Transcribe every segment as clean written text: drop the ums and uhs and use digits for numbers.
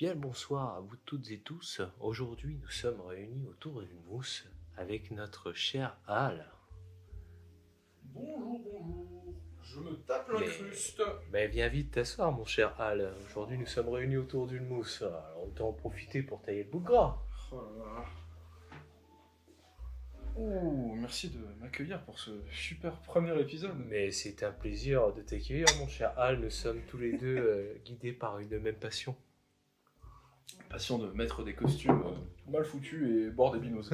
Bien le bonsoir à vous toutes et tous. Aujourd'hui, nous sommes réunis autour d'une mousse avec notre cher Al. Bonjour, bonjour. Je me tape l'incruste. Mais viens vite t'asseoir, mon cher Al. Aujourd'hui, nous sommes réunis autour d'une mousse. Alors, autant en profiter pour tailler le bout de gras. Oh là là. Oh, merci de m'accueillir pour ce super premier épisode. Mais c'est un plaisir de t'accueillir, mon cher Al. Nous sommes tous les deux guidés par une même passion. Passion de mettre des costumes mal foutus et boire des binous.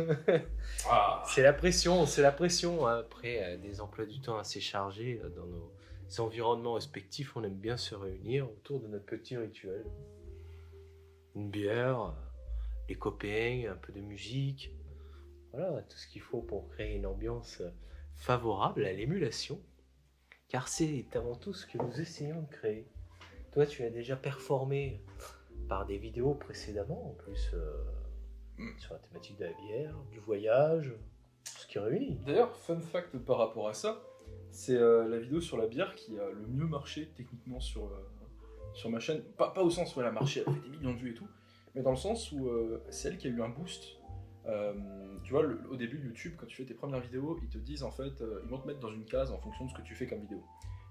Ah. C'est la pression. Après des emplois du temps assez chargés dans nos environnements respectifs, on aime bien se réunir autour de notre petit rituel. Une bière, les copains, un peu de musique. Voilà, tout ce qu'il faut pour créer une ambiance favorable à l'émulation. Car c'est avant tout ce que nous essayons de créer. Toi, tu as déjà performé par des vidéos précédemment, en plus, sur la thématique de la bière, du voyage, tout ce qui réunit. D'ailleurs, fun fact par rapport à ça, c'est la vidéo sur la bière qui a le mieux marché techniquement sur ma chaîne. Pas au sens où elle a marché, elle a fait des millions de vues et tout, mais dans le sens où c'est elle qui a eu un boost. Tu vois, au début de YouTube, quand tu fais tes premières vidéos, ils te disent en fait, ils vont te mettre dans une case en fonction de ce que tu fais comme vidéo.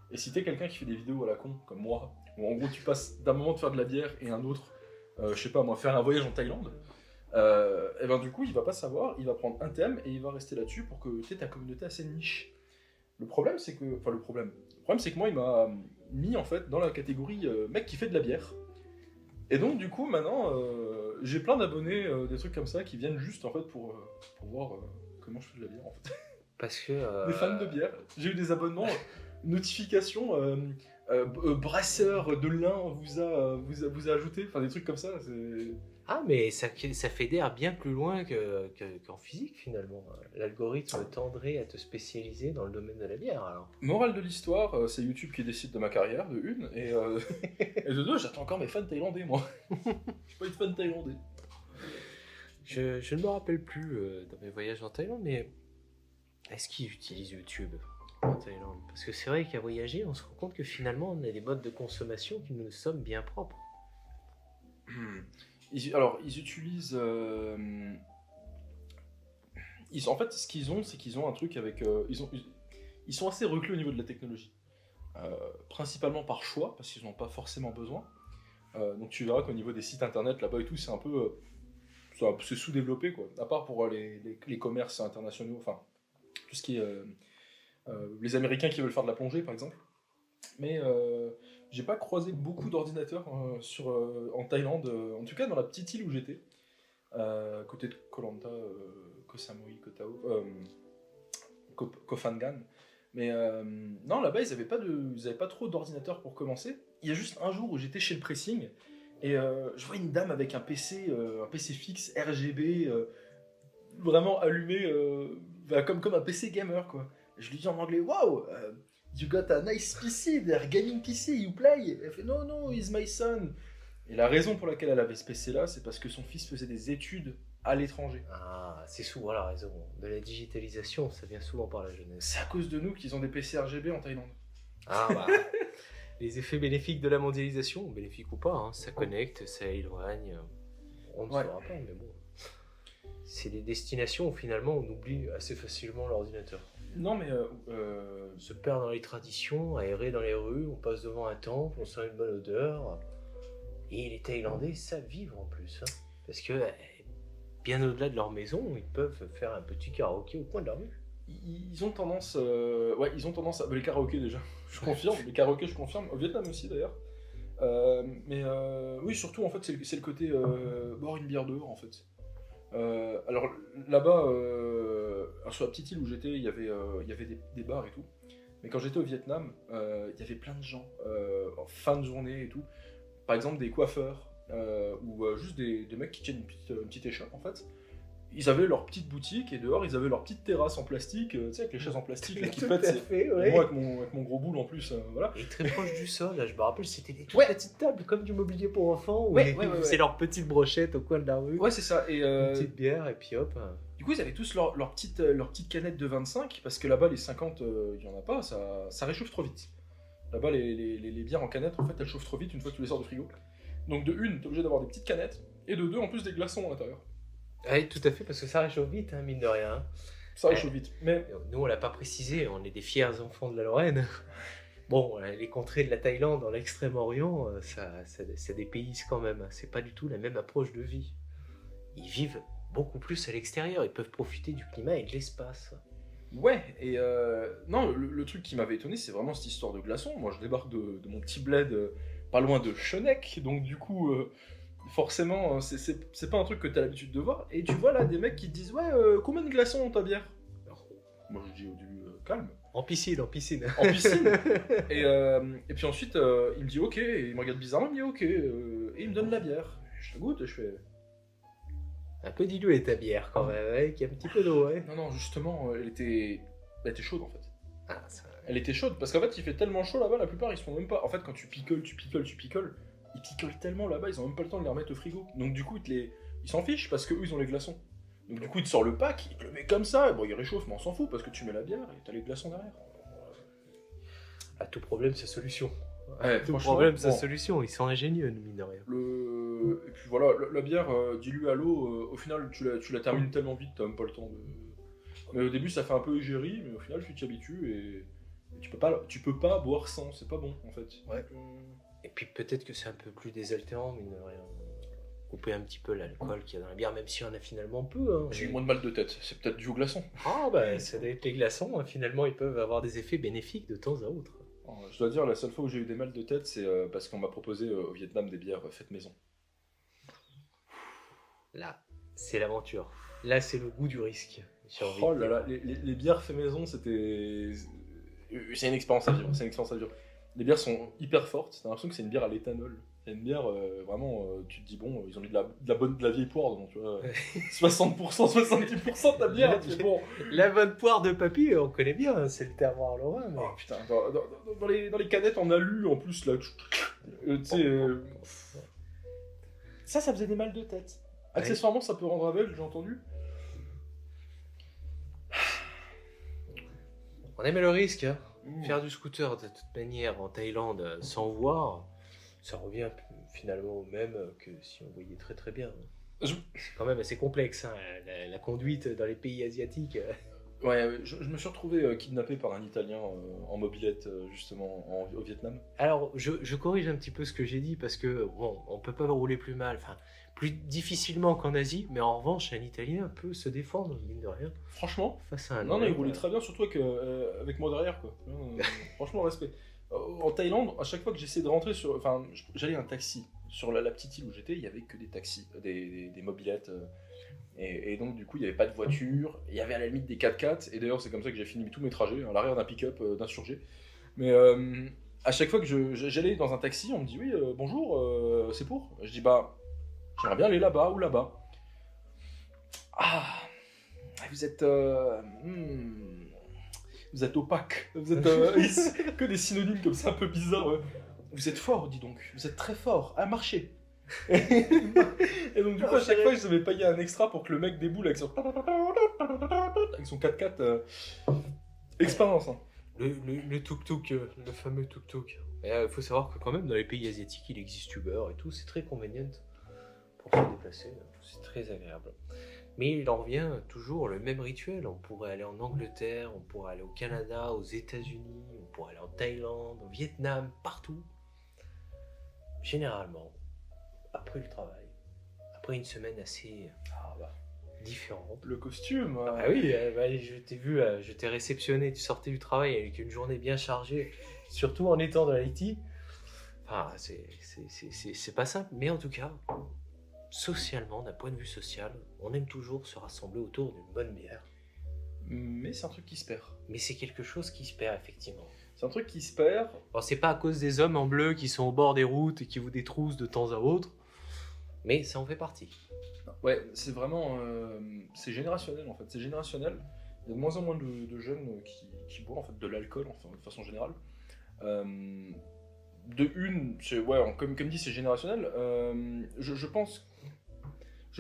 Et si t'es quelqu'un qui fait des vidéos à la con, comme moi, où en gros tu passes d'un moment de faire de la bière et un autre, je sais pas moi, faire un voyage en Thaïlande, et ben du coup il va pas savoir, il va prendre un thème et il va rester là-dessus pour que tu aies ta communauté assez niche. Le problème c'est que moi il m'a mis en fait dans la catégorie mec qui fait de la bière. Et donc du coup maintenant j'ai plein d'abonnés, des trucs comme ça qui viennent juste en fait pour voir comment je fais de la bière en fait. Parce que... Des fans de bière. J'ai eu des abonnements, notifications, brasseur de lin vous a ajouté, enfin des trucs comme ça. Ah, mais ça fédère bien plus loin qu'en physique finalement. L'algorithme tendrait à te spécialiser dans le domaine de la bière alors. Morale de l'histoire, c'est YouTube qui décide de ma carrière, de une, et de deux, j'attends encore mes fans thaïlandais moi. J'ai pas eu de fans thaïlandais. Je ne me rappelle plus dans mes voyages en Thaïlande, mais est-ce qu'ils utilisent YouTube en Thaïlande? Parce que c'est vrai qu'à voyager, on se rend compte que finalement, on a des modes de consommation qui nous sommes bien propres. Ils utilisent... en fait, ce qu'ils ont, c'est qu'ils ont un truc avec... ils sont assez reclus au niveau de la technologie. Principalement par choix, parce qu'ils n'en ont pas forcément besoin. Donc tu verras qu'au niveau des sites internet, là-bas et tout, c'est un peu... c'est sous-développé, quoi. À part pour les commerces internationaux, enfin... tout ce qui est les Américains qui veulent faire de la plongée par exemple, mais j'ai pas croisé beaucoup d'ordinateurs en Thaïlande, en tout cas dans la petite île où j'étais, côté de Koh Lanta, Koh Samui, Koh Tao, Koh Phangan, mais non, là-bas ils avaient pas trop d'ordinateurs pour commencer. Il y a juste un jour où j'étais chez le pressing et je vois une dame avec un PC fixe RGB vraiment allumé, comme un PC gamer quoi. Je lui dis en anglais, wow, you got a nice PC there, gaming PC, you play? Elle fait, no, he's my son. Et la raison pour laquelle elle avait ce PC là, c'est parce que son fils faisait des études à l'étranger. Ah, c'est souvent la raison de la digitalisation, ça vient souvent par la jeunesse. C'est à cause de nous qu'ils ont des PC RGB en Thaïlande. Ah bah, les effets bénéfiques de la mondialisation, bénéfiques ou pas, hein, ça connecte, ça éloigne, on ne saura pas, mais bon. C'est des destinations où finalement on oublie assez facilement l'ordinateur. Non mais... On se perd dans les traditions, aéré dans les rues, on passe devant un temple, on sent une bonne odeur. Et les Thaïlandais savent vivre en plus. Hein, parce que bien au-delà de leur maison, ils peuvent faire un petit karaoké au coin de la rue. Ils ont tendance... les karaokés déjà, je confirme. Les karaokés, je confirme. Au Vietnam aussi d'ailleurs. Oui, surtout en fait, c'est le côté boire une bière dehors en fait. Alors là-bas, sur la petite île où j'étais, il y avait des bars et tout. Mais quand j'étais au Vietnam, il y avait plein de gens en fin de journée et tout. Par exemple, des coiffeurs ou juste des mecs qui tiennent une petite échoppe en fait. Ils avaient leur petite boutique et dehors ils avaient leur petite terrasse en plastique, tu sais, avec les chaises en plastique là, qui Tout pètent. à fait, ouais. Et moi avec mon gros boule en plus, voilà. Et très proche du sol, là, je me rappelle, c'était des toutes Ouais. petites tables comme du mobilier pour enfants. Où Ouais. c'est leur petite brochette au coin de la rue. Ouais, c'est ça. Et Une petite bière, et puis hop. du coup, ils avaient tous leur petite canette de 25, parce que là-bas, les 50, il n'y en a pas, ça réchauffe trop vite. Là-bas, les bières en canette, en fait, elles chauffent trop vite une fois que tu les sors du frigo. Donc de une, t'es obligé d'avoir des petites canettes, et de deux, en plus, des glaçons à l'intérieur. Oui, tout à fait, parce que ça réchauffe vite, hein, mine de rien. Ça réchauffe vite. Mais Nous, on l'a pas précisé, on est des fiers enfants de la Lorraine. Bon, les contrées de la Thaïlande dans l'extrême-orient, ça dépayse quand même. C'est pas du tout la même approche de vie. Ils vivent beaucoup plus à l'extérieur, ils peuvent profiter du climat et de l'espace. ouais, et non, le truc qui m'avait étonné, c'est vraiment cette histoire de glaçons. Moi, je débarque de mon petit bled pas loin de Chenec, donc du coup, forcément, c'est pas un truc que t'as l'habitude de voir. Et tu vois là des mecs qui te disent, ouais, combien de glaçons dans ta bière? Alors, moi, je dis au début, calme. En piscine. En piscine. Et puis ensuite, il me dit ok, et il me regarde bizarrement, il me dit ok, et il me donne la bière. Je la goûte et je fais. Un peu dilué ta bière quand même, avec un petit peu d'eau, ouais. Non, justement, elle était chaude en fait. Ah, ça... Elle était chaude, parce qu'en fait, il fait tellement chaud là-bas, la plupart ils se font même pas. En fait, quand tu picoles, ils picolent tellement là-bas, ils ont même pas le temps de les remettre au frigo. Donc du coup, ils s'en fichent parce qu'eux ils ont les glaçons. Donc du coup, il te sort le pack, il te le met comme ça, bon, il réchauffe, mais on s'en fout parce que tu mets la bière et t'as les glaçons derrière. À tout problème, sa solution. Ouais, Tout franchement, problème, sa bon. solution. Ils sont ingénieux, mine de rien. Et puis voilà, la bière diluée à l'eau, au final, tu la termines tellement vite, t'as même pas le temps de. Mais au début, ça fait un peu égérie, mais au final, tu t'y habitues et tu peux pas boire sans, c'est pas bon en fait. Ouais. Et puis peut-être que c'est un peu plus désaltérant, mine de rien. Couper un petit peu l'alcool qu'il y a dans la bière, même si on a finalement peu. Hein. J'ai eu moins de mal de tête, c'est peut-être dû au glaçon. Ah bah, ça doit être les glaçons, hein. Finalement, ils peuvent avoir des effets bénéfiques de temps à autre. Je dois dire, la seule fois où j'ai eu des mal de tête, c'est parce qu'on m'a proposé au Vietnam des bières faites maison. Là, c'est l'aventure. Là, c'est le goût du risque. Oh là là, les bières faites maison, c'était. C'est une expérience à vivre, Les bières sont hyper fortes, t'as l'impression que c'est une bière à l'éthanol. C'est une bière, vraiment, tu te dis, bon, ils ont mis de la vieille poire dedans, tu vois. 60%, 70% de ta bière, tu fais bon. La bonne poire de papy, on connaît bien, hein, c'est le terroir lorrain. Mais... Oh putain, dans les canettes en alu, en plus, là, tu sais. Ça faisait des mal de tête. Accessoirement, ça peut rendre aveugle, j'ai entendu. On aimait le risque, hein. Faire du scooter de toute manière en Thaïlande sans voir, ça revient finalement au même que si on voyait très très bien. C'est quand même assez complexe, hein, la conduite dans les pays asiatiques. Ouais, je me suis retrouvé kidnappé par un Italien en mobilette, justement, au Vietnam. Alors, je corrige un petit peu ce que j'ai dit, parce que, bon, on peut pas rouler plus mal, enfin, plus difficilement qu'en Asie, mais en revanche, un Italien peut se défendre, mine de rien. Franchement, face à un non, il roulait très bien, surtout avec moi derrière, quoi. Franchement, respect. En Thaïlande, à chaque fois que j'essayais de rentrer sur... Enfin, j'allais un taxi. Sur la petite île où j'étais, il y avait que des taxis, des mobilettes. Et donc, du coup, il n'y avait pas de voiture. Il y avait à la limite des 4x4. Et d'ailleurs, c'est comme ça que j'ai fini tous mes trajets, à l'arrière d'un pick-up d'insurgé. Mais à chaque fois que j'allais dans un taxi, on me dit, oui, bonjour, c'est pour. Je dis, bah, j'aimerais bien aller là-bas ou là-bas. Ah, vous êtes... Vous êtes opaque. Vous êtes que des synonymes comme ça, un peu bizarres. Ouais. Vous êtes fort, dis donc. Vous êtes très fort. À marcher. Et donc, du coup, à chaque fois, je devais payer un extra pour que le mec déboule avec son 4x4. Expérience. Hein. Le tuk-tuk, le fameux tuk-tuk. Il faut savoir que quand même, dans les pays asiatiques, il existe Uber et tout. C'est très convenient pour se déplacer. C'est très agréable. Mais il en revient toujours le même rituel. On pourrait aller en Angleterre, on pourrait aller au Canada, aux États-Unis, on pourrait aller en Thaïlande, au Vietnam, partout. Généralement, après le travail, après une semaine assez différente. Le costume. Ah oui, je t'ai vu, je t'ai réceptionné, tu sortais du travail avec une journée bien chargée, surtout en étant dans l'IT. Enfin, c'est pas simple, mais en tout cas, socialement, d'un point de vue social, on aime toujours se rassembler autour d'une bonne bière. Mais c'est un truc qui se perd. Mais c'est quelque chose qui se perd, effectivement. C'est un truc qui se perd. Alors, c'est pas à cause des hommes en bleu qui sont au bord des routes et qui vous détroussent de temps à autre, mais ça en fait partie. Ouais, c'est vraiment... c'est générationnel, en fait. C'est générationnel. Il y a de moins en moins de jeunes qui boivent, en fait, de l'alcool, enfin, de façon générale. Comme dit, c'est générationnel. Je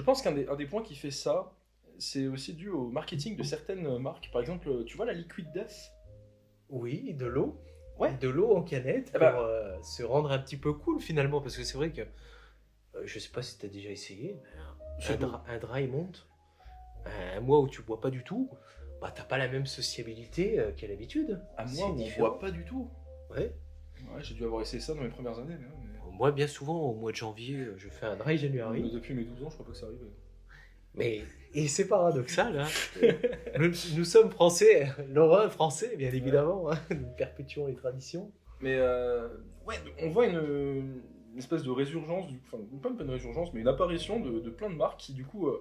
pense qu'un des points qui fait ça, c'est aussi dû au marketing de certaines marques. Par exemple, tu vois la Liquid Death? Oui, de l'eau. Ouais. De l'eau en canette Eh pour ben- se rendre un petit peu cool finalement, parce que c'est vrai que je sais pas si tu as déjà essayé, mais un dry mount, un mois où tu bois pas du tout, bah t'as pas la même sociabilité qu'à l'habitude. À C'est moi, on différent. boit pas du tout. Ouais. Ouais, j'ai dû avoir essayé ça dans mes premières années. Mais Moi, bien souvent, au mois de janvier, je fais un dry January. depuis mes 12 ans, je crois pas que ça arrive. Et c'est paradoxal, hein. nous sommes français, l'horreur français, bien évidemment, hein. Nous perpétuons les traditions. Mais ouais, on voit une espèce de résurgence, enfin pas une résurgence, mais une apparition de plein de marques qui du coup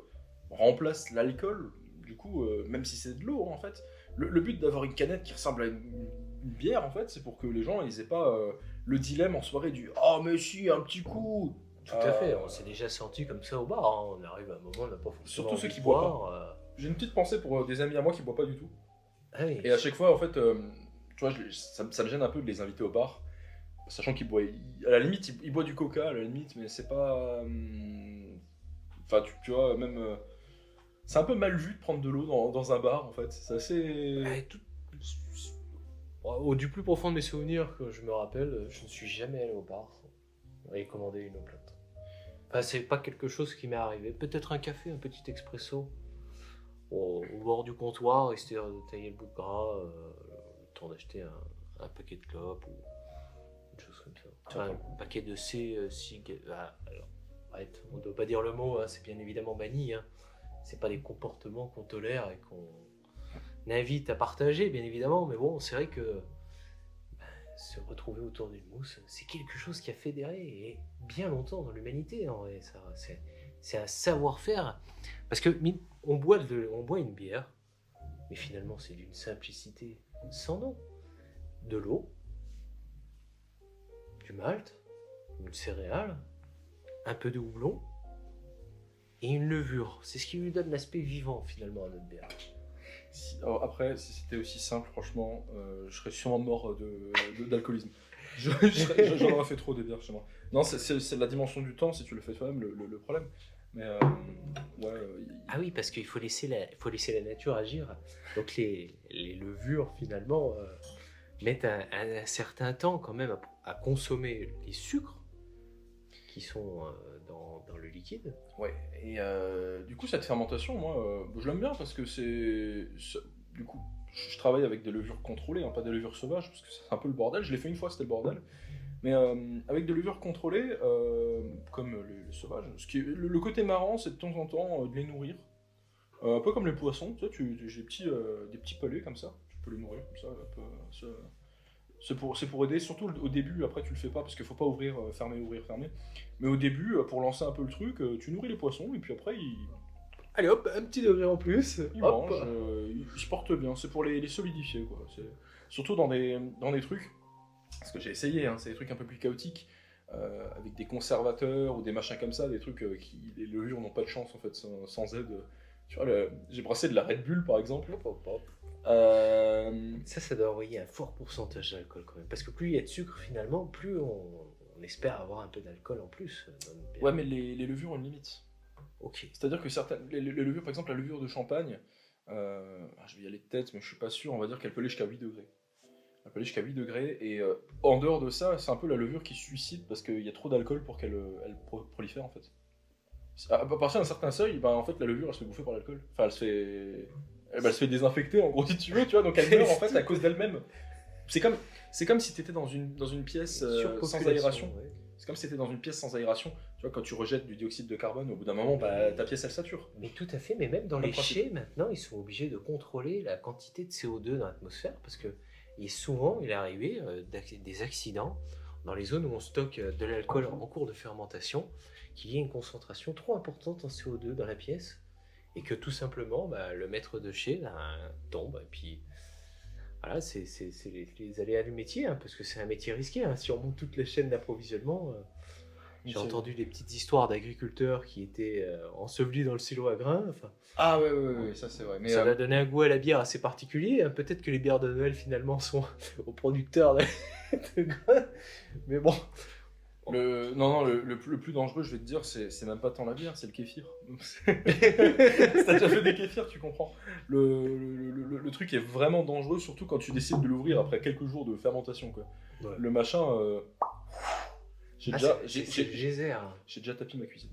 remplacent l'alcool, du coup, même si c'est de l'eau en fait. Le but d'avoir une canette qui ressemble à une bière en fait, c'est pour que les gens ils aient pas le dilemme en soirée du « Oh mais si, un petit coup !» Tout à fait, on s'est déjà senti comme ça au bar, hein. On arrive à un moment, on n'a pas forcément Surtout ceux envie qui de boivent boire, J'ai une petite pensée pour des amis à moi qui boivent pas du tout. Ah oui. Et à chaque fois, en fait, tu vois, ça me gêne un peu de les inviter au bar, sachant qu'ils boivent. À la limite, ils boivent du coca, à la limite, mais c'est pas. Enfin, tu vois, même. C'est un peu mal vu de prendre de l'eau dans un bar, en fait. C'est assez. Ouais, du plus profond de mes souvenirs que je me rappelle, je ne suis jamais allé au bar et commandé une eau plate. Enfin, c'est pas quelque chose qui m'est arrivé. Peut-être un café, un petit expresso au bord du comptoir, histoire de tailler le bout de gras, le temps d'acheter un paquet de clopes ou une chose comme ça. Tu vois, un paquet de cig. Alors, arrête, on ne doit pas dire le mot, hein, c'est bien évidemment banni. Hein. C'est pas des comportements qu'on tolère et qu'on invite à partager, bien évidemment, mais bon, c'est vrai que se retrouver autour d'une mousse, c'est quelque chose qui a fédéré et bien longtemps dans l'humanité. En vrai, c'est un savoir-faire. Parce que on boit une bière, mais finalement c'est d'une simplicité sans nom. De l'eau, du malt, une céréale, un peu de houblon et une levure. C'est ce qui lui donne l'aspect vivant finalement à notre bière. Après, si c'était aussi simple, franchement, je serais sûrement mort d'alcoolisme. J'en aurais fait trop des bières chez moi. Non, c'est la dimension du temps, si tu le fais toi-même, le problème. Mais Ah oui, parce qu'il faut laisser la nature agir. Donc les levures, finalement, mettent un certain temps quand même à consommer les sucres qui sont dans le liquide. Ouais, et du coup, cette fermentation, moi, je l'aime bien parce que du coup, je travaille avec des levures contrôlées, hein, pas des levures sauvages, parce que c'est un peu le bordel. Je l'ai fait une fois, c'était le bordel. Mais avec des levures contrôlées, comme les sauvages, le côté marrant, c'est de temps en temps de les nourrir. Un peu comme les poissons, tu sais, j'ai des petits palais comme ça, tu peux les nourrir comme ça. C'est pour aider, surtout au début, après tu le fais pas parce qu'il faut pas ouvrir, fermer. Mais au début, pour lancer un peu le truc, tu nourris les poissons et puis après Allez hop, un petit degré en plus. ils Hop. mangent, ils se portent bien, c'est pour les solidifier quoi. Surtout dans des trucs, parce que j'ai essayé, hein, c'est des trucs un peu plus chaotiques, avec des conservateurs ou des machins comme ça, des trucs les levures n'ont pas de chance en fait sans aide. Tu vois, j'ai brassé de la Red Bull par exemple. Hop. Ça doit envoyer un fort pourcentage d'alcool quand même. Parce que plus il y a de sucre finalement, plus on espère avoir un peu d'alcool en plus. Dans notre bière. Ouais, mais les levures ont une limite. Ok. C'est-à-dire que certaines, les levures, par exemple la levure de champagne, je vais y aller de tête, mais je suis pas sûr, on va dire qu'elle peut aller jusqu'à 8 degrés. Elle peut aller jusqu'à 8 degrés, et en dehors de ça, c'est un peu la levure qui se suicide parce qu'il y a trop d'alcool pour qu'elle prolifère en fait. À partir d'un certain seuil, en fait, la levure elle se fait bouffer par l'alcool. Enfin, elle se fait désinfecter en gros, si tu veux, tu vois, donc elle meurt en fait à cause d'elle-même. C'est comme si t'étais dans une pièce sans aération. Ouais. C'est comme si t'étais dans une pièce sans aération. Tu vois, quand tu rejettes du dioxyde de carbone, au bout d'un moment, ta pièce elle sature. Mais tout à fait, mais même dans Même les principe. chais, maintenant, ils sont obligés de contrôler la quantité de CO2 dans l'atmosphère parce que souvent, il est arrivé des accidents dans les zones où on stocke de l'alcool en cours de fermentation, qu'il y ait une concentration trop importante en CO2 dans la pièce et que tout simplement le maître de chez tombe. Et puis voilà, c'est les aléas du métier, parce que c'est un métier risqué. Si on monte toute la chaîne d'approvisionnement, j'ai entendu des petites histoires d'agriculteurs qui étaient ensevelis dans le silo à grains. Ah ouais, ça c'est vrai. Mais ça va donner un goût à la bière assez particulier. Peut-être que les bières de Noël finalement sont aux producteurs de grains. Mais bon. Le plus dangereux, je vais te dire, c'est même pas tant la bière, c'est le kéfir. Si t'as déjà fait des kéfirs, tu comprends. Le truc est vraiment dangereux, surtout quand tu décides de l'ouvrir après quelques jours de fermentation, quoi. Ouais. Le machin... J'ai déjà tapé ma cuisine.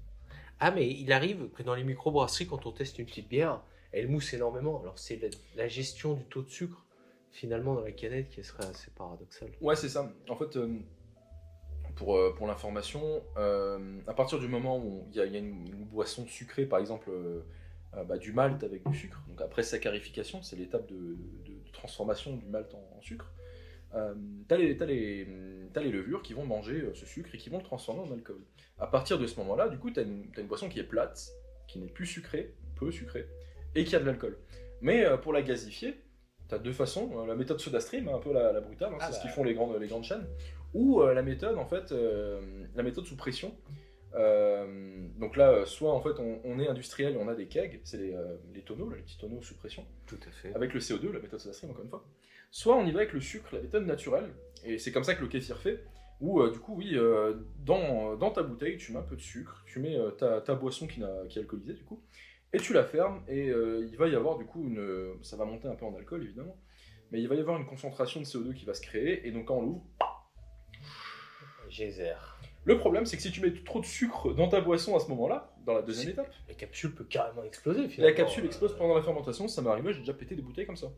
Ah, mais il arrive que dans les microbrasseries, quand on teste une petite bière, elle mousse énormément. Alors c'est la gestion du taux de sucre, finalement, dans la canette qui serait assez paradoxale. Ouais, c'est ça. En fait... Pour l'information, à partir du moment où il y a une boisson sucrée, par exemple du malt avec du sucre, donc après saccharification, c'est l'étape de transformation du malt en sucre, t'as les levures qui vont manger ce sucre et qui vont le transformer en alcool. À partir de ce moment-là, du coup, t'as une boisson qui est plate, qui n'est plus sucrée, peu sucrée, et qui a de l'alcool. Mais pour la gazifier, t'as deux façons. La méthode SodaStream, un peu la brutale, c'est ce qu'ils font les grandes chaînes. Ou la méthode, en fait, la méthode sous pression. Donc là, soit en fait on est industriel et on a des kegs, c'est les tonneaux, les petits tonneaux sous pression. Tout à fait. Avec le CO2, la méthode SodaStream encore une fois. Soit on y va avec le sucre, la méthode naturelle, et c'est comme ça que le kéfir fait. Où du coup, oui, dans ta bouteille, tu mets un peu de sucre, tu mets ta boisson qui est alcoolisée du coup, et tu la fermes, et il va y avoir du coup ça va monter un peu en alcool évidemment, mais il va y avoir une concentration de CO2 qui va se créer, et donc quand on l'ouvre, geyser. Le problème, c'est que si tu mets trop de sucre dans ta boisson à ce moment-là, dans la deuxième étape, la capsule peut carrément exploser finalement. La capsule explose pendant la fermentation, ça m'est arrivé, j'ai déjà pété des bouteilles comme ça.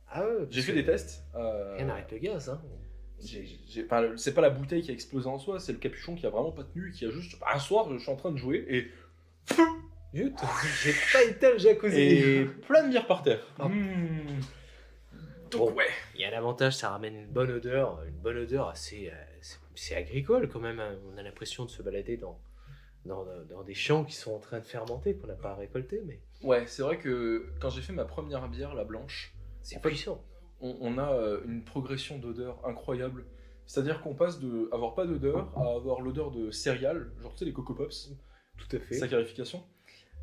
Ah ouais, j'ai fait des tests. Rien n'arrête le gaz, c'est pas la bouteille qui a explosé en soi, c'est le capuchon qui a vraiment pas tenu, qui a juste... Un soir, je suis en train de jouer et... Zut, j'ai pas été le jacuzzi. Et plein de bière par terre. Donc ouais. Il y a l'avantage, ça ramène une bonne odeur assez... c'est agricole quand même, on a l'impression de se balader dans des champs qui sont en train de fermenter, qu'on n'a pas récolté, mais... Ouais, c'est vrai que quand j'ai fait ma première bière, la blanche, c'est puissant. On a une progression d'odeur incroyable. C'est-à-dire qu'on passe de avoir pas d'odeur à avoir l'odeur de céréales, genre tu sais les Coco Pops. Tout à fait. Saccharification.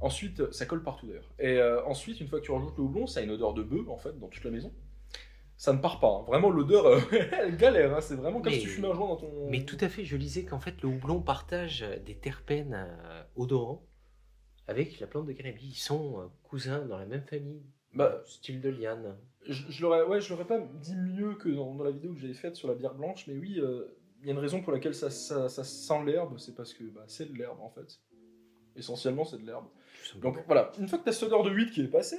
Ensuite, ça colle partout d'ailleurs. Et ensuite, une fois que tu rajoutes le houblon, ça a une odeur de bœuf en fait dans toute la maison. Ça ne part pas. Vraiment, l'odeur, elle galère. C'est vraiment comme si tu fumais un joint dans ton... Mais tout à fait, je lisais qu'en fait, le houblon partage des terpènes odorants avec la plante de cannabis. Ils sont cousins dans la même famille, style de liane. Je l'aurais pas dit mieux que dans la vidéo que j'avais faite sur la bière blanche, mais oui, il y a une raison pour laquelle ça sent l'herbe, c'est parce que c'est de l'herbe en fait. Essentiellement, c'est de l'herbe. Donc voilà, une fois que tu as cette odeur de huile qui est passée,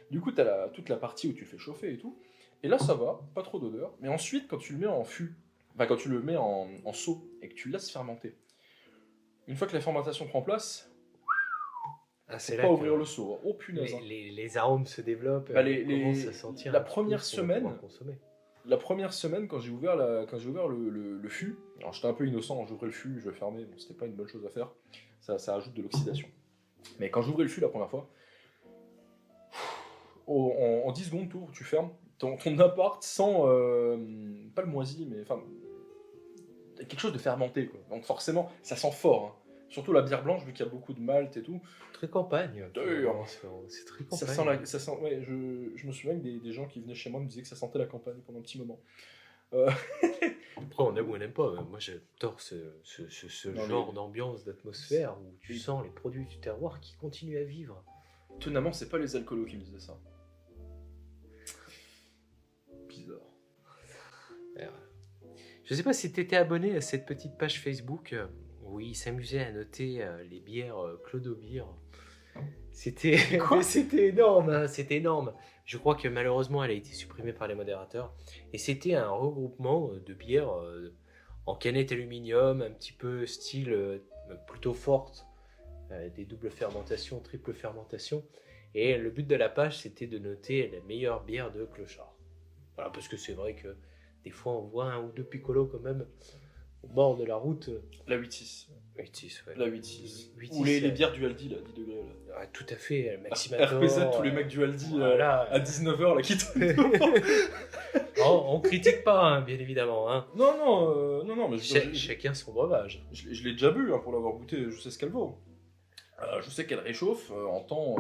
du coup, tu as toute la partie où tu fais chauffer et tout. Et là, ça va, pas trop d'odeur. Mais ensuite, quand tu le mets en fût, quand tu le mets en seau et que tu le laisses fermenter, une fois que la fermentation prend place, c'est pas ouvrir le seau. Oh punaise. Les arômes se développent, commencent à sentir. La première semaine, quand j'ai ouvert le fût, alors j'étais un peu innocent, j'ouvrais le fût, je le fermais, bon, c'était pas une bonne chose à faire. Ça ajoute de l'oxydation. Mais quand j'ouvrais le fût la première fois, en 10 secondes, tu fermes. Ton appart sent, pas le moisi, mais enfin, quelque chose de fermenté, quoi. Donc forcément, ça sent fort. Hein. Surtout la bière blanche, vu qu'il y a beaucoup de malt et tout. Très campagne. C'est très campagne. Ouais, je me souviens que des gens qui venaient chez moi me disaient que ça sentait la campagne pendant un petit moment. Après, on aime ou on n'aime pas. Moi, j'adore ce genre d'ambiance, d'atmosphère où tu sens les produits du terroir qui continuent à vivre. Étonnamment, c'est pas les alcoolos qui me disaient ça. Bizarre. Je sais pas si tu étais abonné à cette petite page Facebook où il s'amusait à noter les bières Clodo Beer. C'était énorme, hein, c'était énorme. Je crois que malheureusement elle a été supprimée par les modérateurs. Et c'était un regroupement de bières en canette aluminium, un petit peu style plutôt forte, des doubles fermentations, triple fermentation. Et le but de la page, c'était de noter la meilleure bière de Clochard. Voilà, parce que c'est vrai que des fois on voit un ou deux piccolos quand même au bord de la route. La 8-6. 8-6, ouais. La 8-6. 8-6, Ou les bières du Aldi, là, 10 degrés. Là. Ouais, tout à fait, Maximator. RPZ, tous les mecs du Aldi voilà. à 19h, là, qui On critique pas, hein, bien évidemment. Hein. Non, mais chacun son breuvage. Je l'ai déjà bu, hein, pour l'avoir goûté, je sais ce qu'elle vaut. Je sais qu'elle réchauffe en temps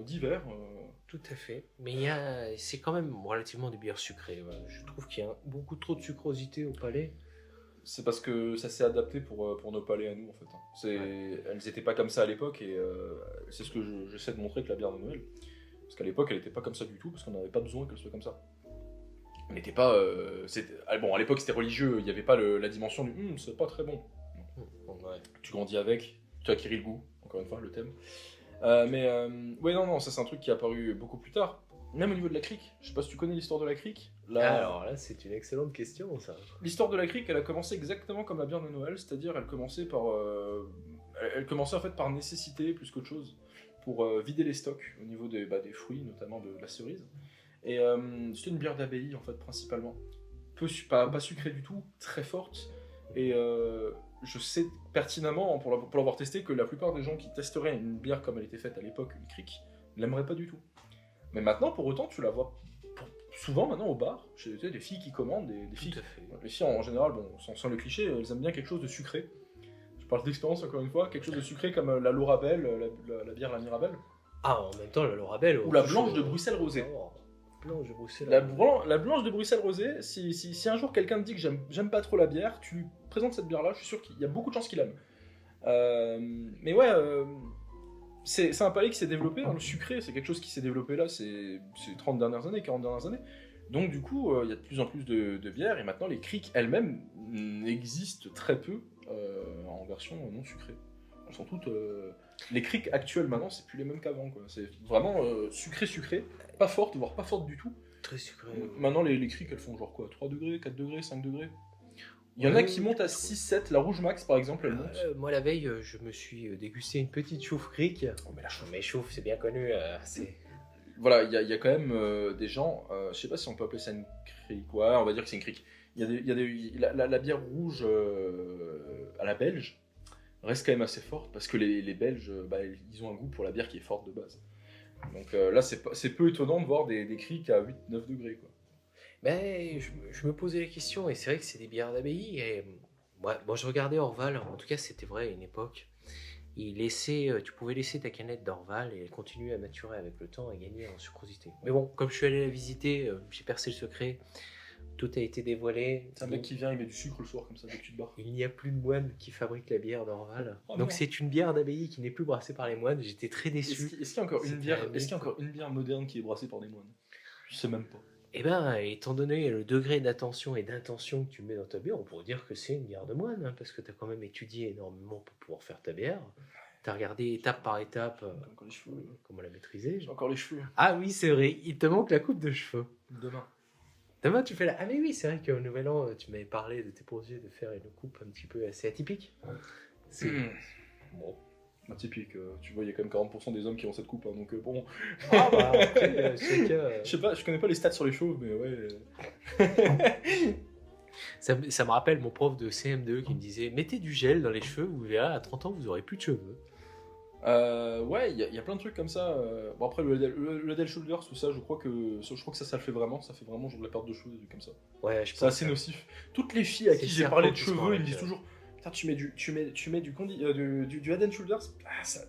d'hiver. Tout à fait. Mais c'est quand même relativement des bières sucrées. Ouais. Je trouve qu'il y a beaucoup trop de sucrosité au palais. C'est parce que ça s'est adapté pour nos palais à nous, en fait. Ouais. Elles n'étaient pas comme ça à l'époque, et c'est ce que j'essaie de montrer avec la bière de Noël. Parce qu'à l'époque, elle n'était pas comme ça du tout, parce qu'on n'avait pas besoin qu'elle soit comme ça. Elle n'était pas... bon, à l'époque, c'était religieux, il n'y avait pas la dimension du « c'est pas très bon ». Ouais. Tu grandis avec, tu acquéris le goût, encore une fois, le thème. Ouais, non, ça c'est un truc qui est apparu beaucoup plus tard. Même au niveau de la crique. Je sais pas si tu connais l'histoire de la crique. Alors là, c'est une excellente question, ça. L'histoire de la crique, elle a commencé exactement comme la bière de Noël, c'est-à-dire elle commençait en fait par nécessité plus qu'autre chose, pour vider les stocks au niveau des fruits, notamment de la cerise. Et c'était une bière d'abbaye en fait principalement, pas sucrée du tout, très forte. Et je sais pertinemment, pour l'avoir testé, que la plupart des gens qui testeraient une bière comme elle était faite à l'époque, une crique, ne l'aimeraient pas du tout. Mais maintenant, pour autant, tu la vois souvent maintenant au bar, chez des filles qui commandent, des filles. Les filles en général, bon, sans le cliché, elles aiment bien quelque chose de sucré. Je parle d'expérience encore une fois, quelque chose de sucré comme la Laurabelle, la bière la Mirabelle. Ah, en même temps, la Laurabelle. Ou la blanche de Bruxelles rosée. Blanche de Bruxelles. La blanche de Bruxelles rosée, si un jour quelqu'un te dit que j'aime pas trop la bière, tu lui présentes cette bière-là, je suis sûr qu'il y a beaucoup de chances qu'il aime. Mais ouais, c'est un palais qui s'est développé, hein, le sucré, c'est quelque chose qui s'est développé là, ces 30 dernières années, 40 dernières années. Donc du coup, il y a de plus en plus de bières, et maintenant les criques elles-mêmes existent très peu en version non sucrée. Elles sont toutes... Les criques actuelles maintenant, c'est plus les mêmes qu'avant, quoi. C'est vraiment sucré, pas forte, voire pas forte du tout. Très sucré. Maintenant les criques, elles font genre quoi, 3 degrés, 4 degrés, 5 degrés. Il y en a qui montent à 6-7, la Rouge Max par exemple, elle monte. Moi la veille, je me suis dégusté une petite chouffe crique. Oh, mais la chouffe. Mais chouffe, c'est bien connu. Voilà, il y a quand même des gens, je sais pas si on peut appeler ça une crique, ouais, on va dire que c'est une crique. La bière rouge à la belge reste quand même assez forte, parce que les Belges, ils ont un goût pour la bière qui est forte de base. Donc là, c'est peu étonnant de voir des criques à 8-9 degrés, quoi. Ben, je me posais la question, et c'est vrai que c'est des bières d'abbaye. Et moi, je regardais Orval, en tout cas, c'était vrai à une époque. Tu pouvais laisser ta canette d'Orval et elle continuait à maturer avec le temps et gagner en sucrosité. Mais bon, comme je suis allé la visiter, j'ai percé le secret, tout a été dévoilé. C'est un mec qui vient, il met du sucre le soir, comme ça, dès que tu te barres. Il n'y a plus de moines qui fabriquent la bière d'Orval. Oh, donc c'est une bière d'abbaye qui n'est plus brassée par les moines. J'étais très déçu. Est-ce qu'il y a encore une bière moderne qui est brassée par des moines? Je sais même pas. Eh bien, étant donné le degré d'attention et d'intention que tu mets dans ta bière, on pourrait dire que c'est une bière de moine, hein, parce que tu as quand même étudié énormément pour pouvoir faire ta bière. Tu as regardé étape par étape comment la maîtriser. J'ai encore les cheveux. Ah oui, c'est vrai, il te manque la coupe de cheveux. Demain, tu fais la... Ah mais oui, c'est vrai qu'au Nouvel An, tu m'avais parlé de tes projets de faire une coupe un petit peu assez atypique. C'est... Bon. Atypique, tu vois, il y a quand même 40% des hommes qui ont cette coupe, hein, donc bon. Ah bah après, chacun... Je sais pas, je connais pas les stats sur les chauves, mais ouais. ça me rappelle mon prof de CM2 qui me disait « Mettez du gel dans les cheveux, vous verrez, à 30 ans, vous aurez plus de cheveux. » Ouais, il y a plein de trucs comme ça. Bon, après, le Head & Shoulders, tout ça, je crois que ça le fait vraiment. Ça fait vraiment genre de la perte de cheveux, des trucs comme ça. Ouais, c'est assez nocif. Toutes les filles à qui j'ai parlé de cheveux, ils me disent toujours... Tu mets du Head & Shoulders,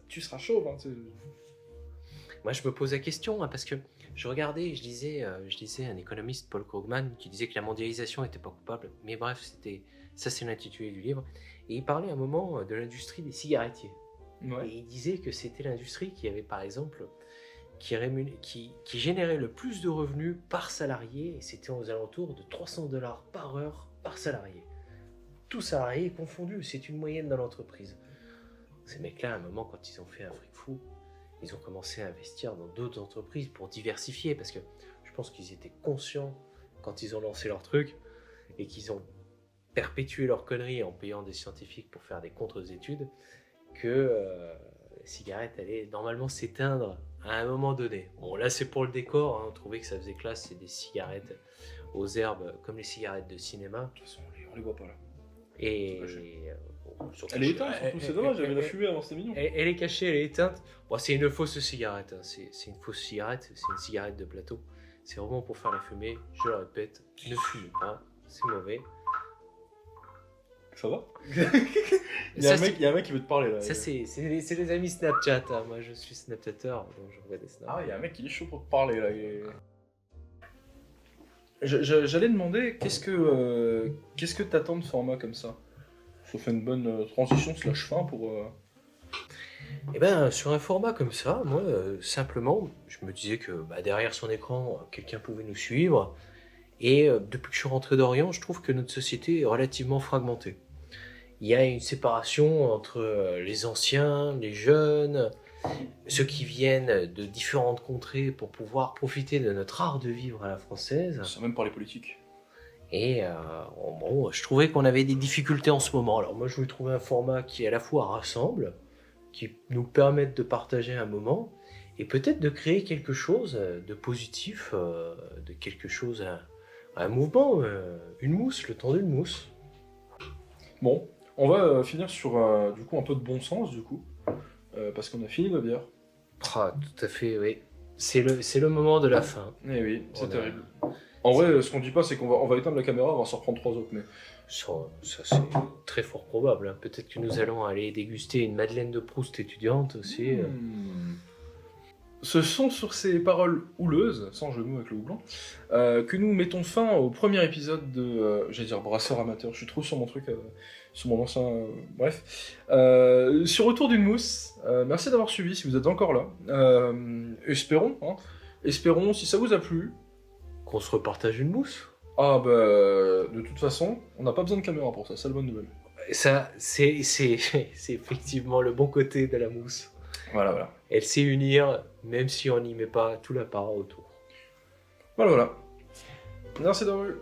tu seras chauve. Hein, moi, je me pose la question, hein, parce que je regardais, je lisais un économiste, Paul Krugman, qui disait que la mondialisation n'était pas coupable. Mais bref, c'est l'intitulé du livre. Et il parlait à un moment de l'industrie des cigarettiers. Ouais. Et il disait que c'était l'industrie qui avait, par exemple, qui générait le plus de revenus par salarié, et c'était aux alentours de $300 par heure par salarié. Tout salarié confondu, c'est une moyenne dans l'entreprise. Ces mecs-là, à un moment, quand ils ont fait un fric fou, ils ont commencé à investir dans d'autres entreprises pour diversifier, parce que je pense qu'ils étaient conscients, quand ils ont lancé leur truc, et qu'ils ont perpétué leur connerie en payant des scientifiques pour faire des contre-études, que les cigarettes allaient normalement s'éteindre à un moment donné. Bon, là, c'est pour le décor, hein, on trouvait que ça faisait classe, c'est des cigarettes aux herbes, comme les cigarettes de cinéma. De toute façon, on les voit pas là. Et elle est éteinte surtout, c'est dommage, j'avais la fumée avant, c'était mignon. Elle est cachée, elle est éteinte. Bon, c'est une fausse cigarette, hein. C'est une fausse cigarette, c'est une cigarette de plateau. C'est vraiment pour faire la fumée, je le répète, ne fumez pas, c'est mauvais. Ça va? il y a un mec qui veut te parler là. Ça, c'est les amis Snapchat, hein. Moi je suis Snapchatter, donc je regarde des snaps. Ah, il y a un mec qui est chaud pour te parler là. J'allais demander, qu'est-ce que t'attends de format comme ça? Ça fait une bonne transition / fin pour... Eh ben, sur un format comme ça, moi, simplement, je me disais que derrière son écran, quelqu'un pouvait nous suivre. Et depuis que je suis rentré d'Orient, je trouve que notre société est relativement fragmentée. Il y a une séparation entre les anciens, les jeunes, ceux qui viennent de différentes contrées pour pouvoir profiter de notre art de vivre à la française. Sans même parler politique. Et bon, je trouvais qu'on avait des difficultés en ce moment. Alors moi, je voulais trouver un format qui à la fois rassemble, qui nous permette de partager un moment, et peut-être de créer quelque chose de positif, de quelque chose, un mouvement, une mousse, le temps d'une mousse. Bon, on va finir sur du coup un peu de bon sens du coup, parce qu'on a fini nos bières. Ah, tout à fait, oui. C'est le moment de la fin. Eh oui, c'est terrible. En vrai, ce qu'on dit pas, c'est qu'on va éteindre la caméra, on va s'en reprendre 3 autres, mais... Ça c'est très fort probable. Hein. Peut-être que nous allons aller déguster une Madeleine de Proust étudiante aussi. Ce sont sur ces paroles houleuses, sans jeu de mots avec le houblon, que nous mettons fin au premier épisode de... j'allais dire Brasseur Amateur, je suis trop sur mon truc, sur mon ancien... bref. Sur Retour d'une mousse, merci d'avoir suivi si vous êtes encore là. Espérons, si ça vous a plu... Qu'on se repartage une mousse. Ah bah, de toute façon, on n'a pas besoin de caméra pour ça, c'est la bonne nouvelle. Ça, c'est effectivement le bon côté de la mousse. Voilà. Elle sait unir, même si on n'y met pas tout l'apparat autour. Voilà. Merci d'avoir vu.